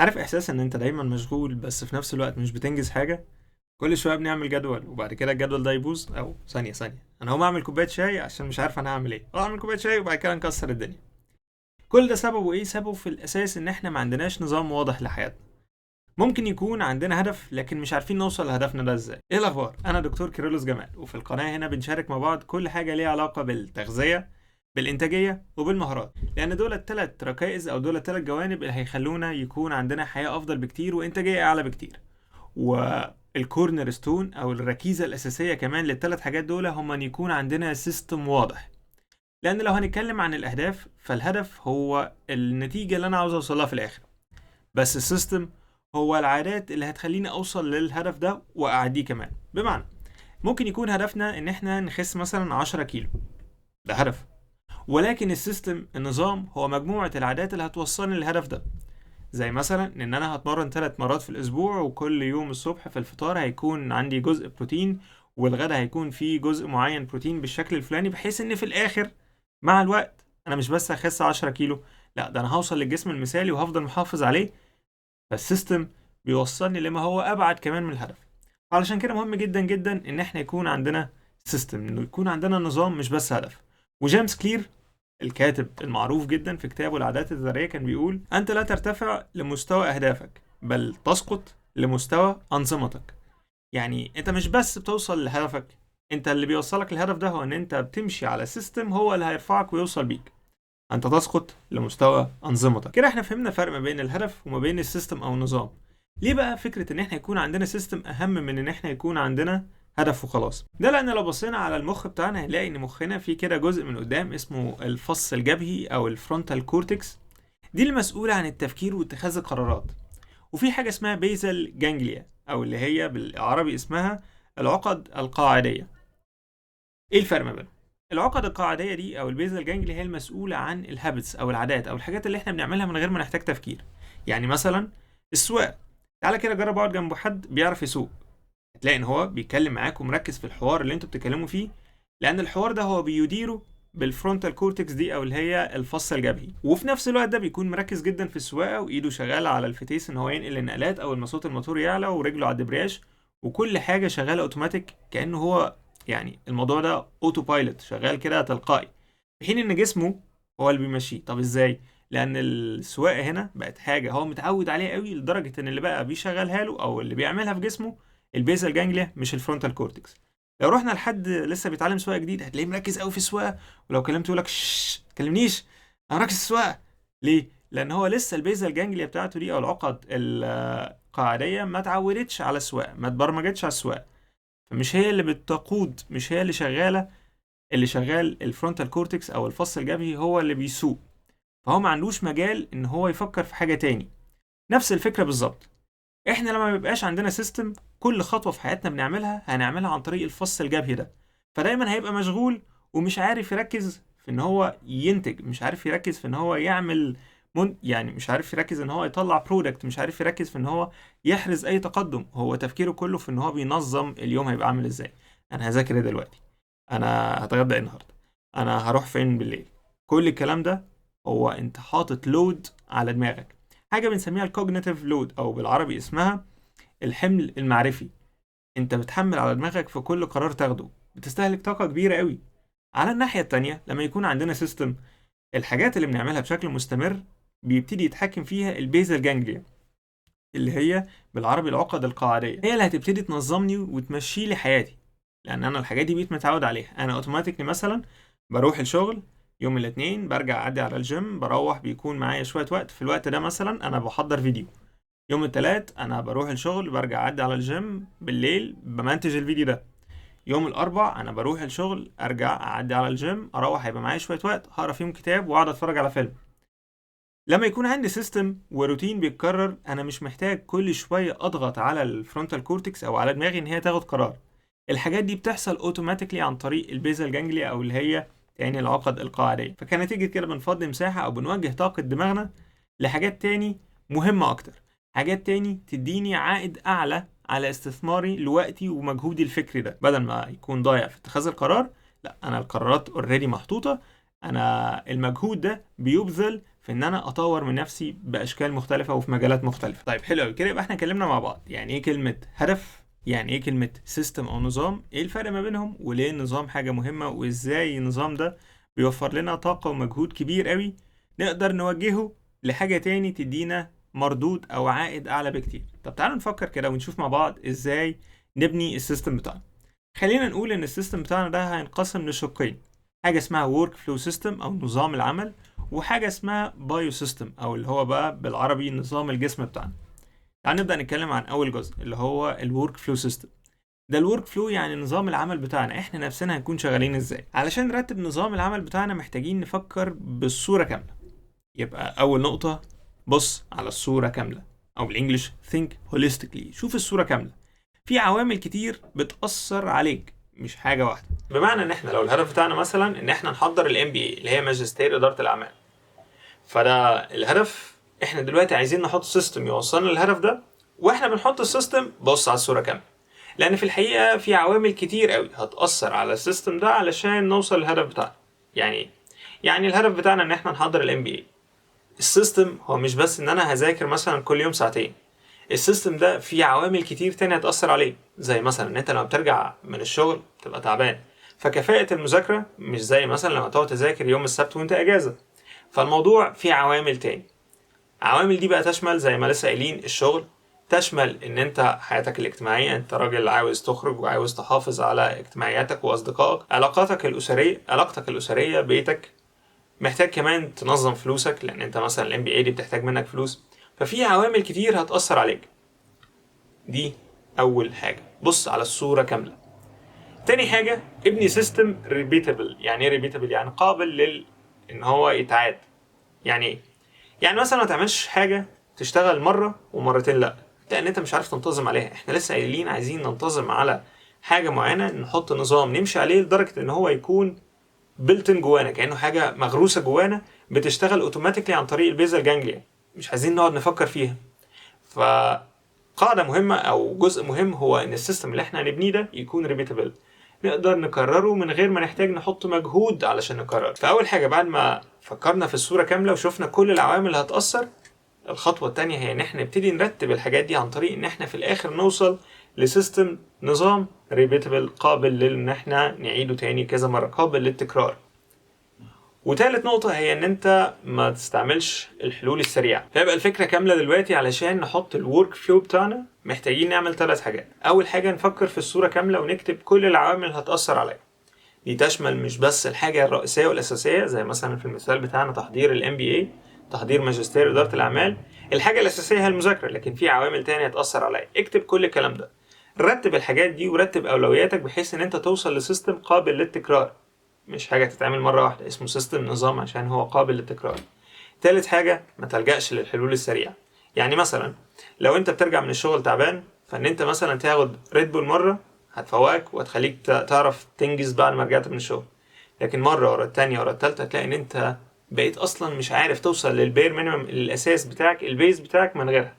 عارف احساس ان انت دايما مشغول بس في نفس الوقت مش بتنجز حاجه؟ كل شويه بنعمل جدول وبعد كده الجدول ده يبوظ، او ثانيه ثانيه انا هقوم اعمل كوبايه شاي عشان مش عارف انا هعمل ايه، اعمل كوبايه شاي وبعد كده نكسر الدنيا. كل ده سببه ايه؟ سببه في الاساس ان احنا ما عندناش نظام واضح لحياتنا. ممكن يكون عندنا هدف لكن مش عارفين نوصل لهدفنا ده ازاي. ايه الاخبار؟ انا دكتور كيرلس جمال، وفي القناه هنا بنشارك مع بعض كل حاجه ليها علاقه بالتغذيه، بالانتاجيه وبالمهارات، لان دول الثلاث ركائز او دول الثلاث جوانب اللي هيخلونا يكون عندنا حياه افضل بكتير وانتاجيه اعلى بكتير. والكورنر ستون او الركيزه الاساسيه كمان للثلاث حاجات دول هم ان يكون عندنا سيستم واضح. لان لو هنتكلم عن الاهداف فالهدف هو النتيجه اللي انا عاوز اوصلها في الاخر، بس السيستم هو العادات اللي هتخليني اوصل للهدف ده واعديه كمان. بمعنى ممكن يكون هدفنا ان احنا نخس مثلا 10 كيلو، ده هدف، ولكن السيستم النظام هو مجموعة العادات اللي هتوصلني للهدف ده. زي مثلا ان انا هتمرن 3 مرات في الاسبوع، وكل يوم الصبح في الفطار هيكون عندي جزء بروتين، والغدا هيكون فيه جزء معين بروتين بالشكل الفلاني، بحيث ان في الاخر مع الوقت انا مش بس هخس 10 كيلو، لا ده انا هوصل للجسم المثالي وهفضل محافظ عليه. فالسيستم بيوصلني لما هو ابعد كمان من الهدف. علشان كده مهم جدا جدا ان احنا يكون عندنا سيستم، انه يكون عندنا نظام مش بس هدف. وجيمس كلير الكاتب المعروف جدا في كتابه العادات الذرية كان بيقول: أنت لا ترتفع لمستوى أهدافك، بل تسقط لمستوى أنظمتك. يعني أنت مش بس بتوصل لهدفك، أنت اللي بيوصلك للهدف ده هو إن أنت بتمشي على سيستم هو اللي هيرفعك ويوصل بيك. أنت تسقط لمستوى أنظمتك. كده إحنا فهمنا فرق ما بين الهدف وما بين السيستم أو النظام. ليه بقى فكرة إن إحنا يكون عندنا سيستم أهم من إن إحنا يكون عندنا هدف وخلاص؟ ده لان لو بصينا على المخ بتاعنا هنلاقي ان مخنا فيه كده جزء من قدام اسمه الفص الجبهي او الفرونتال كورتكس، دي المسؤولة عن التفكير واتخاذ القرارات. وفي حاجة اسمها بيزل جانجليا او اللي هي بالعربي اسمها العقد القاعدية. ايه الفرق ما بينهم؟ العقد القاعدية دي او البيزل جانجليا هي المسؤولة عن الهابتس او العادات او الحاجات اللي احنا بنعملها من غير ما نحتاج تفكير. يعني مثلا السواقة، تعالى كده جرب اقعد جنب حد بيعرف يسوق، هتلاقي ان هو بيتكلم معاك ومركز في الحوار اللي انتوا بتتكلموا فيه، لان الحوار ده هو بيديره بالفرونتال كورتكس دي او اللي هي الفص الجبهي. وفي نفس الوقت ده بيكون مركز جدا في السواقه وايده شغاله على الفتيس ان هو ينقل النقلات، او لما صوت الموتور يعلى، ورجله على الدبرياج، وكل حاجه شغاله اوتوماتيك كانه هو يعني الموضوع ده اوتو بايلوت شغال كده تلقائي، في حين ان جسمه هو اللي بيمشيه. طب ازاي؟ لان السواقه هنا بقت حاجه هو متعود عليها قوي لدرجه ان اللي بقى بيشغلها له او اللي بيعملها في جسمه البيزال جانجليا مش الفرونتال كورتكس. لو رحنا لحد لسه بيتعلم سواقه جديد هتلاقيه مركز قوي في السواقه، ولو كلمته يقول لك شش تكلمنيش انا مركز في السواقه. ليه؟ لان هو لسه البيزال جانجليا بتاعته دي او العقد القاعديه ما اتعودتش على السواقه، ما اتبرمجتش على السواقه، فمش هي اللي بتقود، مش هي اللي شغاله. اللي شغال الفرونتال كورتكس او الفص الجبهي هو اللي بيسوق، فهو ما عندوش مجال ان هو يفكر في حاجه تاني. نفس الفكره بالظبط، احنا لما ما بيبقاش عندنا سيستم كل خطوه في حياتنا بنعملها هنعملها عن طريق الفص الجبهي ده، فدايما هيبقى مشغول ومش عارف يركز في ان هو ينتج، مش عارف يركز في ان هو يعمل يعني مش عارف يركز ان هو يطلع برودكت، مش عارف يركز في ان هو يحرز اي تقدم. هو تفكيره كله في ان هو بينظم اليوم هيبقى عامل ازاي. انا هذاكر ايه دلوقتي؟ انا هتغدى ايه النهارده؟ انا هروح فين بالليل؟ كل الكلام ده هو انت حاطط لود على دماغك، حاجه بنسميها الكوجنيتيف لود او بالعربي اسمها الحمل المعرفي. انت بتحمل على دماغك في كل قرار تاخده، بتستهلك طاقه كبيره قوي. على الناحيه التانية لما يكون عندنا سيستم، الحاجات اللي بنعملها بشكل مستمر بيبتدي يتحكم فيها البيزل جانجليا اللي هي بالعربي العقد القاعديه، هي اللي هتبتدي تنظمني وتمشي لي حياتي. لان انا الحاجات دي بقيت متعود عليها، انا اوتوماتيكلي مثلا بروح الشغل يوم الاثنين، برجع اعدي على الجيم، بروح بيكون معايا شويه وقت، في الوقت ده مثلا انا بحضر فيديو. يوم التلات انا بروح الشغل، برجع اعدي على الجيم، بالليل بمنتج الفيديو ده. يوم الاربع انا بروح الشغل، ارجع اعدي على الجيم، اروح هيبقى معايا شويه وقت هقرا فيهم كتاب واقعد اتفرج على فيلم. لما يكون عندي سيستم وروتين بيتكرر، انا مش محتاج كل شويه اضغط على الفرونتال كورتكس او على دماغي ان هي تاخد قرار. الحاجات دي بتحصل اوتوماتيكلي عن طريق البيزل جانجليا او اللي هي يعني العقد القاعديه. فكنتيجه كده بنفضي مساحه او بنوجه طاقه دماغنا لحاجات تاني مهمه اكتر، حاجات تاني تديني عائد اعلى على استثماري لوقتي ومجهودي الفكري ده، بدل ما يكون ضايع في اتخاذ القرار. لا، انا القرارات اوريدي محطوطه، انا المجهود ده بيبذل في ان انا اطور من نفسي باشكال مختلفه وفي مجالات مختلفه. طيب حلو قوي كده، يبقى احنا اتكلمنا مع بعض يعني ايه كلمه هدف، يعني ايه كلمه سيستم او نظام، ايه الفرق ما بينهم، وليه النظام حاجه مهمه، وازاي النظام ده بيوفر لنا طاقه ومجهود كبير قوي نقدر نوجهه لحاجه تاني تدينا مردود او عائد اعلى بكتير. طب تعالوا نفكر كده ونشوف مع بعض ازاي نبني السيستم بتاعنا. خلينا نقول ان السيستم بتاعنا ده هينقسم لشقين، حاجه اسمها ورك فلو سيستم او نظام العمل، وحاجه اسمها بايو سيستم او اللي هو بقى بالعربي نظام الجسم بتاعنا. تعال نبدا نتكلم عن اول جزء اللي هو الورك فلو سيستم. ده الورك فلو يعني نظام العمل بتاعنا، احنا نفسنا هنكون شغالين ازاي. علشان نرتب نظام العمل بتاعنا محتاجين نفكر بالصوره كامله. يبقى اول نقطه، بص على الصوره كامله، او بالانجلش think holistically، شوف الصوره كامله. في عوامل كتير بتأثر عليك مش حاجة واحدة. بمعنى ان احنا لو الهدف بتاعنا مثلا ان احنا نحضر الام بي اي اللي هي ماجستير إدارة الأعمال، فده الهدف. احنا دلوقتي عايزين نحط سيستم يوصلنا للهدف ده، واحنا بنحط السيستم بص على الصورة كاملة، لان في الحقيقة في عوامل كتير قوي هتأثر على السيستم ده علشان نوصل للهدف بتاعنا. يعني الهدف بتاعنا ان احنا نحضر الام بي اي. السيستم هو مش بس ان انا هذاكر مثلا كل يوم ساعتين، السيستم ده فيه عوامل كتير تانية هتأثر عليه، زي مثلا ان انت لما بترجع من الشغل تبقى تعبان، فكفاءة المذاكرة مش زي مثلا لما تقعد تذاكر يوم السبت وانت اجازة. فالموضوع فيه عوامل تاني. عوامل دي بقى تشمل زي ما لسه قايلين الشغل، تشمل ان انت حياتك الاجتماعية، انت راجل عاوز تخرج وعاوز تحافظ على اجتماعياتك واصدقائك، علاقتك الاسرية بيتك، محتاج كمان تنظم فلوسك لان انت مثلا الام بي اي دي بتحتاج منك فلوس. ففي عوامل كتير هتأثر عليك. دي اول حاجة، بص على الصورة كاملة. تاني حاجة، ابني سيستم ريبيتابل. يعني ايه ريبيتابل؟ يعني قابل ان هو يتعاد. يعني ايه؟ يعني مثلا ما تعملش حاجة تشتغل مرة ومرتين لا، لان انت مش عارف تنتظم عليها. احنا لسه قايلين عايزين ننتظم على حاجة معينة، نحط نظام نمشي عليه لدرجة ان هو يكون بلتن جوانا، كأنه حاجة مغروسة جوانا بتشتغل اوتوماتيكلي عن طريق البيزل جانجليا، مش عايزين نقعد نفكر فيها. فقاعدة مهمة او جزء مهم هو ان السيستم اللي احنا هنبنيه ده يكون ريبيتابل، نقدر نكرره من غير ما نحتاج نحط مجهود علشان نكرره. فاول حاجة بعد ما فكرنا في الصورة كاملة وشوفنا كل العوامل اللي هتأثر، الخطوة التانية هي ان احنا نبتدي نرتب الحاجات دي عن طريق ان احنا في الاخر نوصل لسيستم، نظام ريبيتابل قابل لان احنا نعيده تاني كذا مرة، قابل للتكرار. وتالت نقطة هي ان انت ما تستعملش الحلول السريعة. فيبقى الفكرة كاملة دلوقتي علشان نحط الورك فلو بتاعنا محتاجين نعمل 3 حاجات. اول حاجة نفكر في الصورة كاملة ونكتب كل العوامل اللي هتأثر عليها. دي تشمل مش بس الحاجة الرئيسية والأساسية زي مثلا في المثال بتاعنا تحضير الام بي اي، تحضير ماجستير إدارة الأعمال. الحاجة الأساسية هي المذاكرة، لكن في عوامل تانية هتأثر عليها. اكتب كل الكلام ده، رتب الحاجات دي ورتب أولوياتك بحيث ان انت توصل لسيستم قابل للتكرار، مش حاجة تتعمل مرة واحدة، اسمه سيستم، نظام، عشان هو قابل للتكرار. تالت حاجة، ما تلجأش للحلول السريعة. يعني مثلا لو انت بترجع من الشغل تعبان، فان انت مثلا تاخد ريد بول مرة هتفوقك وهتخليك تعرف تنجز بعد ما رجعت من الشغل، لكن مرة ورا التانية ورا التالتة هتلاقي ان انت بقيت اصلا مش عارف توصل للبير مينيمم، الاساس بتاعك، البيز بتاعك من غيرها.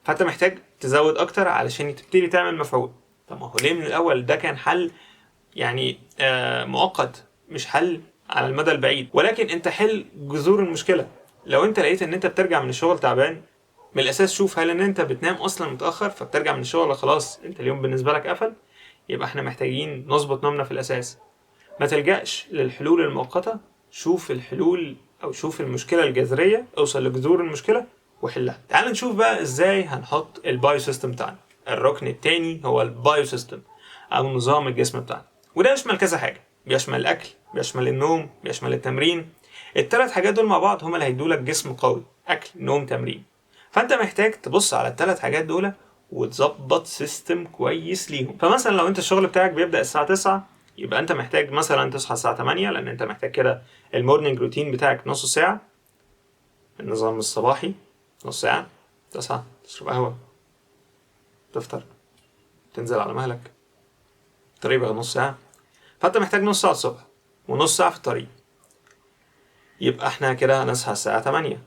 فانت محتاج تزود اكتر علشان تبتدي تعمل مفعول. طب ما هو ليه من الاول ده كان حل يعني مؤقت، مش حل على المدى البعيد، ولكن انت حل جذور المشكلة. لو انت لقيت ان انت بترجع من الشغل تعبان، من الاساس شوف هل ان انت بتنام اصلا متأخر فبترجع من الشغل خلاص انت اليوم بالنسبة لك قفل، يبقى احنا محتاجين نظبط نومنا في الاساس. ما تلجأش للحلول المؤقتة، شوف الحلول او شوف المشكلة الجذرية، اوصل لجذور المشكلة وحلها. تعال نشوف بقى ازاي هنحط البايو سيستم بتاعنا. الركن التاني هو البايو سيستم او نظام الجسم بتاعنا، وده يشمل كذا حاجة، بيشمل الأكل، بيشمل النوم، بيشمل التمرين. ال3 حاجات دول مع بعض هما اللي هيدولك جسم قوي، أكل، نوم، تمرين. فأنت محتاج تبص على ال3 حاجات دول وتظبط سيستم كويس ليهم. فمثلا لو انت الشغل بتاعك بيبدأ الساعة 9، يبقى انت محتاج مثلا تصحى الساعة 8، لأن انت محتاج كده المورنينج روتين بتاعك نص ساعة، النظام الصباحي نص ساعة، تصحى تشرب قهوة، تفطر، تنزل على مهلك، الطريق بقى نص ساعة. فانت محتاج نص ساعة الصبح ونص ساعة في الطريق، يبقى احنا كده هنصحى الساعة 8.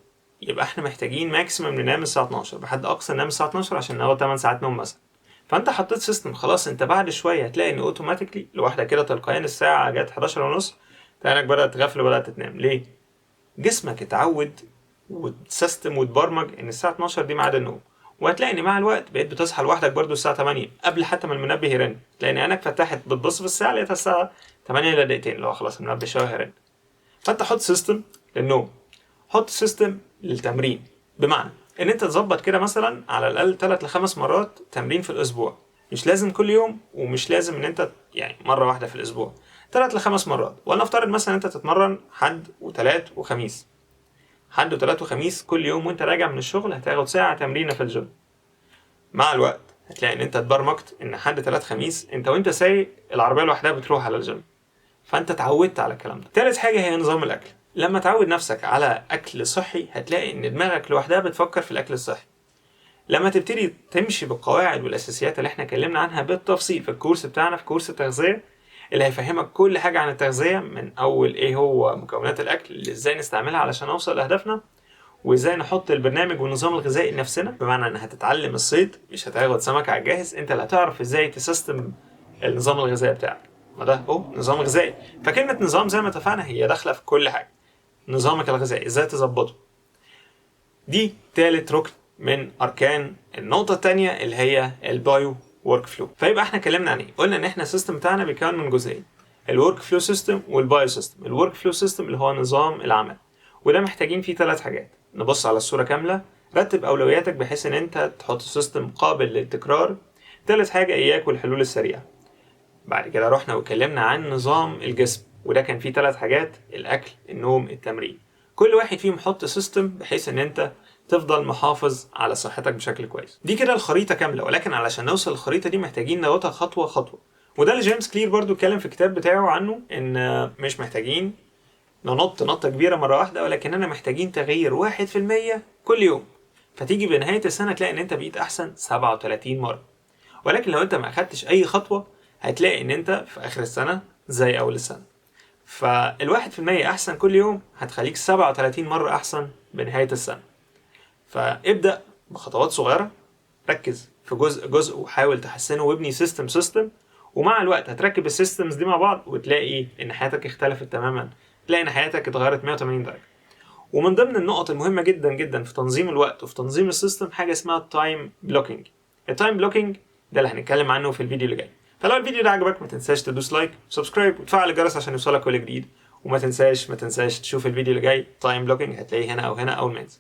يبقى احنا محتاجين ماكسيمم ننام الساعة 12، بحد اقصى ننام الساعة 12 عشان ناخد 8 ساعات نوم مثلا. فانت حطيت سيستم خلاص، انت بعد شوية هتلاقي ان اوتوماتيكلي لوحدك كده تلقائيا الساعة جت 11 ونص، تلاقيك بدأت تغفل وبدأت تنام. ليه؟ جسمك اتعود وتسيستم وتبرمج ان الساعه 12 دي ميعاد النوم. وهتلاقي ان مع الوقت بقيت بتصحى لوحدك برضو الساعه 8 قبل حتى ما المنبه يرن، تلاقي عينك فتحت بتبص في الساعه لقيتها الساعه 8 الا دقيقتين، اللي هو خلاص المنبه شويه هيرن. فانت حط سيستم للنوم، حط سيستم للتمرين، بمعنى ان انت تظبط كده مثلا على الاقل 3 ل 5 مرات تمرين في الاسبوع. مش لازم كل يوم، ومش لازم ان انت يعني مره واحده في الاسبوع، 3 ل 5 مرات. ولنفترض مثلا انت تتمرن حد وثلاث وخميس، حد وثلاث وخميس كل يوم، وانت راجع من الشغل هتاخد ساعه تمرينه في الجيم. مع الوقت هتلاقي ان انت اتبرمجت ان حد ثلاث خميس انت وانت سايق العربيه لوحدها بتروح على الجيم، فانت اتعودت على الكلام ده. تالت حاجه هي نظام الاكل. لما تعود نفسك على اكل صحي هتلاقي ان دماغك لوحدها بتفكر في الاكل الصحي. لما تبتدي تمشي بالقواعد والاساسيات اللي احنا اتكلمنا عنها بالتفصيل في الكورس بتاعنا، في كورس التغذيه اللي هيفهمك كل حاجه عن التغذيه، من اول ايه هو مكونات الاكل، اللي ازاي نستعملها علشان نوصل لاهدافنا، وازاي نحط البرنامج والنظام الغذائي لنفسنا. بمعنى ان هتتعلم الصيد، مش هتاخد سمك على الجاهز، انت اللي هتعرف ازاي تسيستم النظام الغذائي بتاعك. ما ده هو نظام غذائي. فكلمه نظام زي ما اتفقنا هي داخله في كل حاجه. نظامك الغذائي ازاي تظبطه، دي تالت ركن من اركان. النقطه الثانيه اللي هي البايو ورك فلو. فيبقى احنا اتكلمنا عن ايه؟ قلنا ان احنا السيستم بتاعنا بيتكون من جزئين، الورك فلو سيستم والبايو سيستم. الورك فلو سيستم اللي هو نظام العمل، وده محتاجين فيه 3 حاجات. نبص على الصوره كامله، رتب اولوياتك بحيث ان انت تحط سيستم قابل للتكرار. ثالث حاجه اياك والحلول السريعه. بعد كده رحنا واتكلمنا عن نظام الجسم، وده كان فيه 3 حاجات، الاكل، النوم، التمرين. كل واحد فيهم حط سيستم بحيث ان انت تفضل محافظ على صحتك بشكل كويس. دي كده الخريطه كامله، ولكن علشان نوصل للخريطه دي محتاجين ناخدها خطوه خطوه. وده اللي جيمس كلير برضو اتكلم في الكتاب بتاعه عنه، ان مش محتاجين ننط نطه كبيره مره واحده، ولكننا محتاجين تغيير 1% كل يوم. فتيجي بنهايه السنه تلاقي ان انت بقيت احسن 37 مره. ولكن لو انت ما اخدتش اي خطوه هتلاقي ان انت في اخر السنه زي اول السنه. فال1% احسن كل يوم هتخليك 37 مره احسن بنهايه السنه. فابدأ بخطوات صغيرة، ركز في جزء وحاول تحسنه، وابني سيستم. ومع الوقت هتركب السيستمز دي مع بعض وتلاقي ان حياتك اختلفت تماما، تلاقي ان حياتك اتغيرت 180 درجة. ومن ضمن النقط المهمة جدا جدا في تنظيم الوقت وفي تنظيم السيستم حاجة اسمها التايم بلوكينج. التايم بلوكينج ده اللي هنتكلم عنه في الفيديو اللي جاي. فلو الفيديو ده عجبك ما تنساش تدوس لايك وسبسكرايب وتفعل الجرس عشان يوصلك كل جديد. وما تنساش تشوف الفيديو اللي جاي تايم بلوكينج، هتلاقيه هنا او هنا اول ما ينزل.